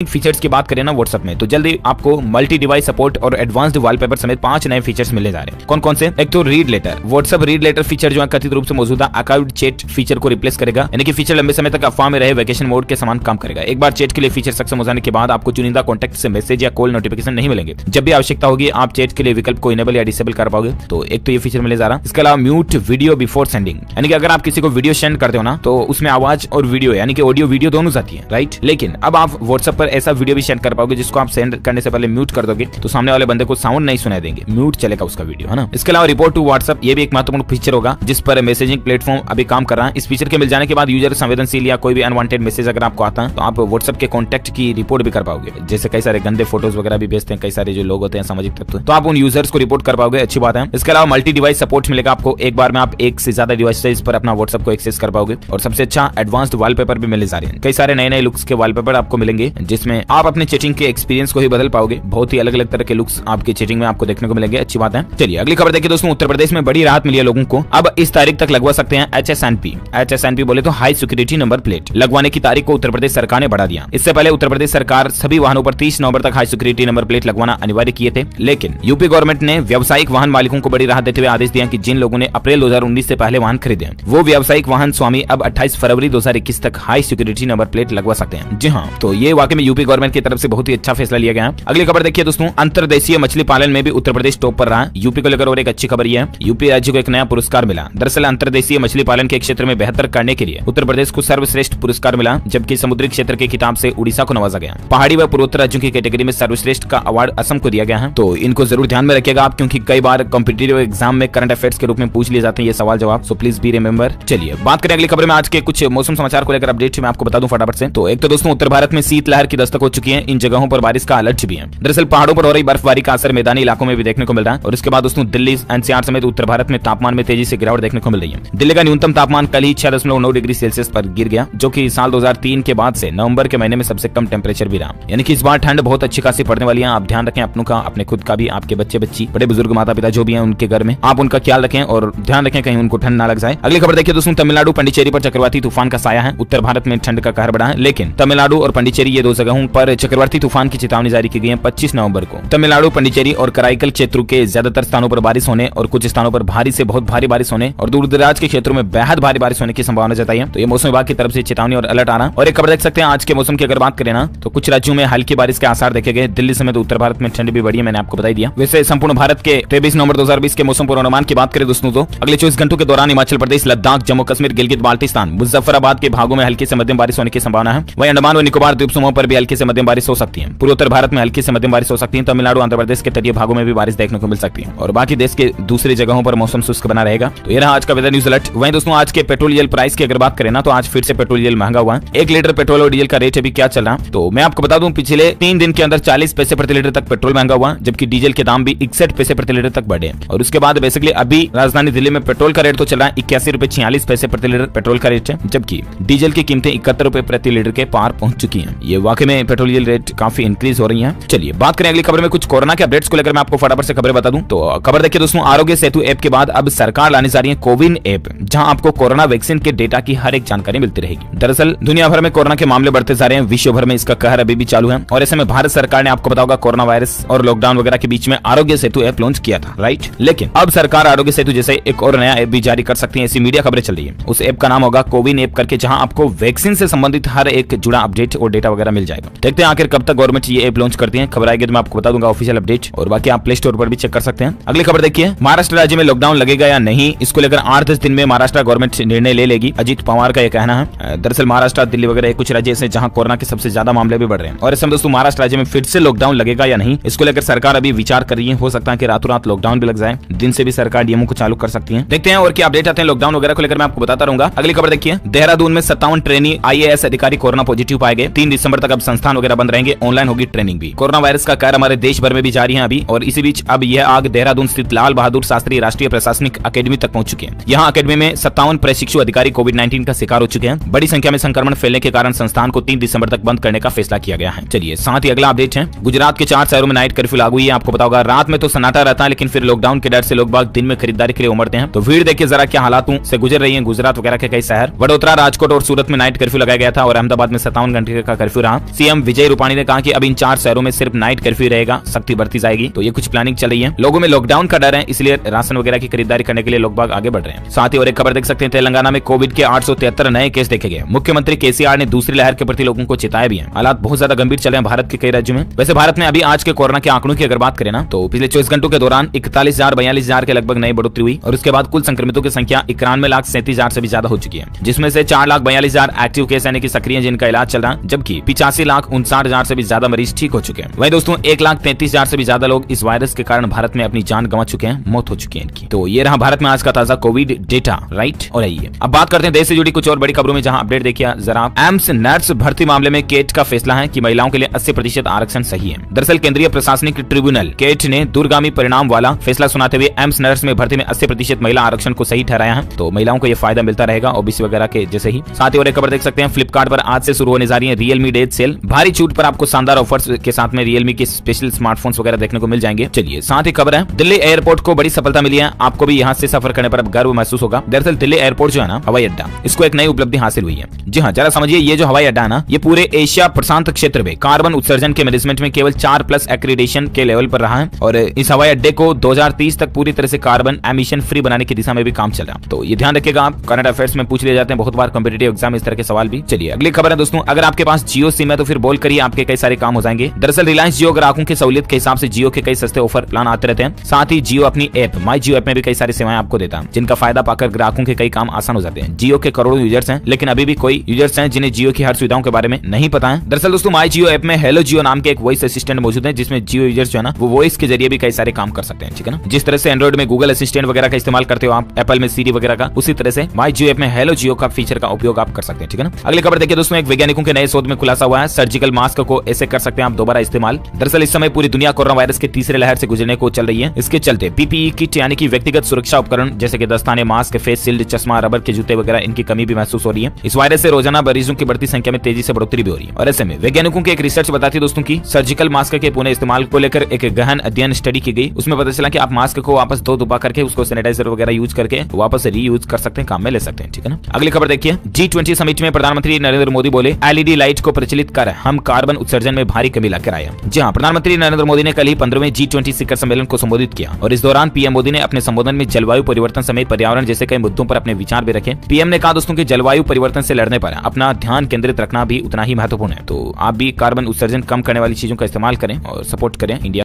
Features की बात करें ना व्हाट्सएप में, तो जल्दी आपको मल्टी डिवाइस सपोर्ट और एडवांस्ड वॉलपेपर समेत 5 नए फीचर्स मिलने जा रहे हैं। कौन कौन से? एक तो read later. WhatsApp read later feature जो है कथित रूप से मौजूदा आर्काइव्ड चैट फीचर को रिप्लेस करेगा, यानी कि फीचर लंबे समय तक अफवाह में रहे वैकेशन मोड के समान काम करेगा। एक बार चैट के लिए फीचर सक्षम हो जाने के बाद आपको चुनिंदा कॉन्टैक्ट से मैसेज या कॉल नोटिफिकेशन नहीं मिलेंगे। जब भी आवश्यकता होगी आप चैट के लिए विकल्प को इनेबल या डिसेबल कर पाओगे। तो एक तो ये फीचर मिलने जा रहा है। इसके अलावा म्यूट वीडियो बिफोर सेंडिंग, यानी कि अगर आप किसी को वीडियो सेंड करते हो ना तो उसमें आवाज और वीडियो यानी कि ऑडियो वीडियो दोनों जाती है, राइट। लेकिन अब आप व्हाट्सएप पर ऐसा वीडियो भी सेंड कर पाओगे जिसको आप सेंड करने से पहले म्यूट कर दोगे तो सामने वाले बंदे को साउंड नहीं सुनाई देंगे, म्यूट चलेगा उसका वीडियो, है ना। इसके अलावा रिपोर्ट टू व्हाट्सएप, ये भी एक महत्वपूर्ण फीचर होगा जिस पर मैसेजिंग प्लेटफॉर्म अभी काम कर रहा है। इस फीचर के मिल जाने के बाद यूजर संवेदनशील या कोई भी अनवांटेड मैसेज अगर आपको आता है तो आप व्हाट्सएप के कॉन्टैक्ट की रिपोर्ट भी कर पाओगे। जैसे कई सारे गंदे फोटोज वगैरह भी भेजते हैं कई सारे जो लोग होते हैं सामाजिक तत्व, तो आप उन यूजर्स को रिपोर्ट कर पाओगे, अच्छी बात है। इसके अलावा मल्टी डिवाइस सपोर्ट मिलेगा आपको, एक बार में आप एक से ज्यादा डिवाइस पर अपना व्हाट्सएप को एक्सेस कर पाओगे। और सबसे अच्छा एडवांस्ड वॉलपेपर भी मिलने जा रहे हैं, कई सारे नए नए लुक्स के वॉलपेपर आपको मिलेंगे जिसमें आप अपने चैटिंग के एक्सपीरियंस को ही बदल पाओगे। बहुत ही अलग अलग तरह के लुक्स आपके चैटिंग में आपको देखने को मिलेंगे, अच्छी बात है। चलिए अगली खबर देखिए दोस्तों, उत्तर प्रदेश में बड़ी राहत मिली है लोगों को। अब इस तारीख तक लगवा सकते हैं HSNP। HSNP बोले तो हाई सिक्योरिटी नंबर प्लेट लगवाने की तारीख को उत्तर प्रदेश सरकार ने बढ़ा दिया। इससे पहले उत्तर प्रदेश सरकार सभी वाहनों पर 30 नवंबर तक हाई सिक्योरिटी नंबर प्लेट लगवाना अनिवार्य किए थे, लेकिन यूपी गवर्नमेंट ने व्यावसायिक वाहन मालिकों को बड़ी राहत देते हुए आदेश दिया कि जिन लोगों ने अप्रैल 2019 से पहले वाहन खरीदे वो व्यावसायिक वाहन स्वामी अब 28 फरवरी 2021 तक हाई सिक्योरिटी नंबर प्लेट लगवा सकते हैं। जी हाँ, तो ये वाकई में यूपी गवर्नमेंट की तरफ से बहुत ही अच्छा फैसला लिया गया है। अगली खबर देखिए दोस्तों, अंतर्देशीय मछली पालन में भी उत्तर प्रदेश टॉप पर रहा है। यूपी को लेकर और एक अच्छी खबर यह है, यूपी राज्य को एक नया पुरस्कार मिला। दरअसल अंतर्देशीय मछली पालन के क्षेत्र में बेहतर करने के लिए उत्तर प्रदेश को सर्वश्रेष्ठ पुरस्कार मिला, जबकि समुद्री क्षेत्र के खिताब से उड़ीसा को नवाजा गया। पहाड़ी व पूर्वोत्तर राज्यों की कैटेगरी में सर्वश्रेष्ठ का अवार्ड असम को दिया गया है। तो इनको जरूर ध्यान में रखिएगा आप, क्योंकि कई बार कॉम्पिटिटिव एग्जाम में करंट अफेयर्स के रूप में पूछ लिए जाते हैं ये सवाल जवाब, सो प्लीज बी रिमेंबर। चलिए बात करें अगली खबर में आज के कुछ मौसम समाचार को लेकर अपडेट मैं आपको बता दूं फटाफट से। तो एक तो दोस्तों उत्तर भारत में शीतलहर की दस्तक हो चुकी है, इन जगहों पर बारिश का अलर्ट भी है। दरअसल पहाड़ों पर हो रही बर्फबारी का असर मैदानी इलाकों में भी देखने को मिल रहा है। और इसके बाद दोस्तों दिल्ली एनसीआर समेत उत्तर भारत में तापमान में तेजी से गिरावट देखने को मिल रही है। दिल्ली का न्यूनतम तापमान कल ही 6.9 डिग्री सेल्सियस पर गिर गया, जो कि साल 2003 के बाद से नवंबर के महीने में सबसे कम टेम्परेचर भी रहा। यानी कि इस बार ठंड बहुत अच्छी खासी पड़ने वाली है। आप ध्यान रखें अपनों का, अपने खुद का भी, आपके बच्चे बच्ची, बड़े बुजुर्ग माता पिता जो भी हैं उनके घर में आप उनका ख्याल रखें और ध्यान रखें कहीं उनको ठंड ना लग जाए। अगली खबर देखिए दोस्तों, तमिलनाडु पंडिचेरी पर चक्रवाती तूफान का साया है। उत्तर भारत में ठंड का कहर बढ़ा है, लेकिन तमिलनाडु और पंडिचेरी ये दो जगहों पर चक्रवाती तूफान की चेतावनी जारी की गई है 25 नवंबर को। तमिलनाडु पंडिचेरी और कराईकल क्षेत्रों के ज्यादातर स्थानों पर बारिश होने और कुछ स्थानों पर भारी से बहुत भारी बारिश होने और दूर दराज के क्षेत्रों में बेहद भारी बारिश होने की संभावना जताई है। तो ये मौसम विभाग की तरफ से चेतावनी और अलर्ट आ रहा है। और एक खबर देख सकते हैं आज के मौसम की अगर बात करें ना तो कुछ राज्यों में हल्की बारिश के आसार देखे गए। दिल्ली समेत उत्तर भारत में ठंड भी बढ़ी है, मैंने आपको बता दिया। वैसे संपूर्ण भारत के 23 नवंबर 2020 के मौसम पूर्वानुमान की बात करें दोस्तों तो अगले 24 घंटों के दौरान हिमाचल प्रदेश, लद्दाख, जम्मू कश्मीर, गिलगित बाल्टिस्तान, मुजफ्फराबाद के भागों में हल्की से मध्यम बारिश होने की संभावना है। वहीं अंडमान व निकोबार द्वीप समूह पर भी हल्की से मध्यम बारिश हो सकती है। पूर्वोत्तर भारत में हल्की से मध्यम बारिश हो सकती है। तमिलनाडु, आंध्र प्रदेश के तटीय भागों में भी बारिश देखने को मिल सकती है और बाकी देश के दूसरी जगहों पर मौसम शुष्क बना रहेगा। तो ये रहा आज का वेदर न्यूज अलर्ट। वहीं दोस्तों आज के पेट्रोल डीजल प्राइस की अगर बात करें ना तो आज फिर से पेट्रोल डीजल महंगा हुआ है। 1 लीटर पेट्रोल और डीजल का रेट अभी क्या चल रहा है तो मैं आपको बता दूं, पिछले 3 दिन के अंदर 40 पैसे प्रति लीटर तक पेट्रोल महंगा हुआ, जबकि डीजल के दाम भी 61 पैसे प्रति लीटर तक बढ़े। और उसके बाद बेसिकली अभी राजधानी दिल्ली में पेट्रोल का रेट तो चल रहा है 81 रुपए 46 पैसे प्रति लीटर पेट्रोल का रेट है, जबकि डीजल की कीमतें 71 रुपए प्रति लीटर के पार पहुंच चुकी है। ये वाकई में पेट्रोल डीजल रेट काफी इंक्रीज हो रही है। चलिए बात करें अगली खबर में कुछ कोरोना के अपडेट्स को लेकर मैं आपको फटाफट से खबरें बता दूं। तो खबर देखिए दोस्तों, आरोग्य सेतु ऐप के बाद अब सरकार लाने जा रही है कोविन ऐप, जहां आपको कोरोना वैक्सीन के डेटा की हर एक जानकारी मिलती रहेगी। दरअसल दुनिया भर में कोरोना के मामले बढ़ते जा रहे हैं, विश्व भर में इसका कहर अभी भी चालू है और ऐसे में भारत सरकार ने आपको बताओगा कोरोना वायरस और लॉकडाउन वगैरह के बीच में आरोग्य सेतु ऐप लॉन्च किया था, राइट। लेकिन अब सरकार आरोग्य सेतु जैसे एक और नया ऐप भी जारी कर सकती है, ऐसी मीडिया खबरें चल रही है। उस ऐप का नाम होगा कोविन ऐप करके, जहां आपको वैक्सीन से संबंधित हर एक जुड़ा अपडेट और डेटा वगैरह मिल जाएगा। देखते हैं आखिर कब तक गवर्नमेंट ये ऐप लॉन्च करती है। खबर आएगी तो मैं आपको बता दूंगा ऑफिशियल अपडेट, और बाकी आप प्ले स्टोर पर भी चेक कर सकते हैं। अगली खबर देखिए, महाराष्ट्र राज्य में लॉकडाउन लगेगा या नहीं, इसको लेकर 8-10 दिन में महाराष्ट्र गवर्नमेंट निर्णय ले लेगी, अजीत पवार का यह कहना है। दरअसल महाराष्ट्र, दिल्ली वगैरह कुछ राज्य ऐसे जहां कोरोना के सबसे ज्यादा मामले भी बढ़ रहे हैं और ऐसे में दोस्तों महाराष्ट्र राज्य में फिर से लॉकडाउन लगेगा या नहीं, इसको लेकर सरकार अभी विचार कर रही है। हो सकता है कि रातों रात लॉकडाउन भी लग जाए, दिन से भी सरकार नियमों को चालू कर सकती है। देखते हैं और क्या अपडेट आते हैं लॉकडाउन वगैरह को लेकर, मैं आपको बताता रहूंगा। अगली खबर देखिए, देहरादून में 57 ट्रेनी IAS अधिकारी कोरोना पॉजिटिव पाए गए। 3 दिसंबर तक अब संस्थान वगैरह बंद रहेंगे, ऑनलाइन होगी ट्रेनिंग भी। कोरोना वायरस का कहर हमारे देश भर में भी जारी है अभी, और इसी बीच अब यह आग देहरादून स्थित लाल बहादुर शास्त्री राष्ट्रीय प्रशासनिक अकेडमी तक पहुंच चुके हैं। यहाँ अकेडमी में 57 प्रशिक्षु अधिकारी कोविड-19 का शिकार हो चुके हैं। बड़ी संख्या में संक्रमण फैलने के कारण संस्थान को 3 दिसंबर तक बंद करने का फैसला किया गया है। चलिए साथ ही अगला अपडेट है, गुजरात के 4 शहरों में नाइट कर्फ्यू लागू हुई है। आपको पता होगा रात में तो सन्नाटा रहता है, लेकिन फिर लॉकडाउन के डर से लोग बाग दिन में खरीदारी के लिए उमड़ते हैं। तो भीड़ देखिए जरा क्या हालातों से गुजर रही है गुजरात वगैरह के कई शहर। वडोदरा, राजकोट और सूरत में नाइट कर्फ्यू लगाया गया था और अहमदाबाद में 57 घंटे का कर्फ्यू रहा। सीएम विजय रूपाणी ने कहा कि अब इन 4 शहरों में सिर्फ नाइट कर्फ्यू रहेगा, सख्ती बढ़ती जाएगी। तो ये कुछ प्लानिंग चल रही है। लोगों में लॉकडाउन का डर है, इसलिए राशन वगैरह की खरीदारी करने के लिए लोग बाग आगे बढ़ रहे हैं। साथ ही और एक खबर देख सकते हैं, तेलंगाना में कोविड के 873 नए केस देखे गए। मुख्यमंत्री केसीआर ने दूसरी लहर के प्रति लोगों को चिताया भी है। हालात बहुत ज्यादा गंभीर चले हैं भारत के कई राज्यों में। वैसे भारत में अभी आज के कोरोना के आंकड़ों की अगर बात करें ना, तो पिछले 24 घंटों के दौरान 41,000-42,000 के लगभग नई बढ़ोतरी हुई और उसके बाद कुल संक्रमितों की संख्या 91,37,000 से भी ज्यादा हो चुकी है, जिसमें से 4,42,000 एक्टिव केस यानी कि सक्रिय जिनका इलाज चल रहा है, जबकि 85,59,000 से भी ज्यादा मरीज ठीक हो चुके हैं। वहीं दोस्तों 1,33,000 से भी ज्यादा लोग इस वायरस के कारण भारत में अपनी जान गंवा चुके हैं, मौत हो चुकी है इनकी। तो ये रहा भारत में आज का ताजा कोविड डेटा, राइट। और आइए अब बात करते हैं देश से जुड़ी कुछ और बड़ी खबरों में, जहां अपडेट देखिए जरा। एम्स नर्स भर्ती मामले में केट का फैसला है कि महिलाओं के लिए 80% आरक्षण सही है। दरअसल केंद्रीय प्रशासनिक ट्रिब्यूनल केट ने दूरगामी परिणाम वाला फैसला सुनाते हुए एम्स नर्स में भर्ती में 80% महिला आरक्षण को सही ठहराया है। तो महिलाओं को यह फायदा मिलता रहेगा ओबीसी वगैरह के जैसे ही। साथ ही और एक खबर देख सकते हैं, फ्लिपकार्ट पर आज से शुरू होने जा रही है रियलमी डेज सेल। भारी छूट पर आपको शानदार ऑफर्स के साथ में रियलमी के स्पेशल स्मार्टफोन्स वगैरह देखने को मिल जाएंगे। चलिए साथ ही खबर है, दिल्ली एयरपोर्ट को बड़ी सफलता मिली है। आपको भी यहाँ से सफर करने पर अब गर्व महसूस होगा। दरअसल दिल्ली एयरपोर्ट जो है ना, हवाई अड्डा, इसको एक नई उपलब्धि हासिल हुई है। जी हाँ, जरा समझिए, ये जो हवाई अड्डा है ना, ये पूरे एशिया प्रशांत क्षेत्र में कार्बन उत्सर्जन के मैनेजमेंट में केवल 4+ एक्रीडेशन के लेवल पर रहा है और इस हवाई अड्डे को 2030 तक पूरी तरह से कार्बन एमिशन फ्री बनाने की दिशा में भी काम चल रहा है। तो ये ध्यान रखिएगा, आप करंट अफेयर्स में पूछ लिए जाते हैं बहुत बार कॉम्पिटिटिव एग्जाम इस तरह के सवाल भी। चलिए अगली खबर है दोस्तों, अगर आपके पास जियो सिम है तो फिर बोल करिए, आपके कई सारे काम हो जाएंगे। दरअसल रिलायंस जियो ग्राहकों की सहूलियत के हिसाब से जियो के कई सस्ते ऑफर प्लान आते रहते हैं। साथ ही जियो अपनी ऐप माई जियो ऐप में भी कई सारी सेवाएं आपको देता है, जिनका फायदा पाकर ग्राहकों के कई काम आसान हो जाते हैं। जियो के करोड़ों यूजर्स हैं, लेकिन अभी भी कोई यूजर्स हैं जिन्हें जियो की हर सुविधाओं के बारे में नहीं पता है। दरअसल दोस्तों माई जियो ऐप में हेलो जियो नाम के एक वॉइस असिस्टेंट मौजूद है, जिसमें जियो यूजर्स जो है ना, वो वॉइस के जरिए भी कई सारे काम कर सकते हैं, ठीक है ना। जिस तरह से एंड्रॉइड में गूगल असिस्टेंट वगैरह का इस्तेमाल करते हो आप, एप्पल में सीरी वगैरह का, उसी तरह से माई जियो ऐप में हेलो जियो का फीचर का उपयोग आप कर सकते हैं, ठीक है ना। अगली खबर देखिए दोस्तों, एक वैज्ञानिकों के नए शोध में खुलासा हुआ है, सर्जिकल मास्क को ऐसे कर सकते हैं आप दोबारा इस्तेमाल। दरअसल इस समय पूरी दुनिया कोरोना वायरस के तीसरे लहर से गुजरने को चल रही है। इसके चलते पीपीई किट यानी कि व्यक्तिगत सुरक्षा उपकरण जैसे कि दस्ताने, मास्क, फेस शील्ड, चश्मा, रबर के जूते वगैरह, इनकी कमी भी महसूस हो रही है। इस वायरस से रोजाना मरीजों की बढ़ती संख्या में तेजी से बढ़ोतरी भी हो रही है और ऐसे में वैज्ञानिकों की एक रिसर्च बताती है दोस्तों की सर्जिकल मास्क के पुनः इस्तेमाल को लेकर एक गहन अध्ययन स्टडी की गई। उसमें पता चला कि आप मास्क को वापस धो दुबा करके उसको सैनिटाइजर वगैरह यूज करके वापस रीयूज कर सकते हैं, काम में ले सकते हैं, ठीक है ना। अगली खबर देखिए, G20 समिट में प्रधानमंत्री नरेंद्र मोदी बोले, एलईडी लाइट को प्रचलित कर हम कार्बन उत्सर्जन में भारी कमी लाकर आए। जी हाँ, प्रधानमंत्री नरेंद्र मोदी ने कल ही 15वें G20 शिखर सम्मेलन को संबोधित किया और इस दौरान पीएम मोदी ने अपने संबोधन में जलवायु परिवर्तन समेत पर्यावरण जैसे कई मुद्दों पर अपने विचार भी रखे। पीएम ने कहा दोस्तों कि जलवायु परिवर्तन से लड़ने पर अपना ध्यान केंद्रित रखना भी उतना ही महत्वपूर्ण है। तो आप भी कार्बन उत्सर्जन कम करने वाली चीजों का इस्तेमाल करें और सपोर्ट करें इंडिया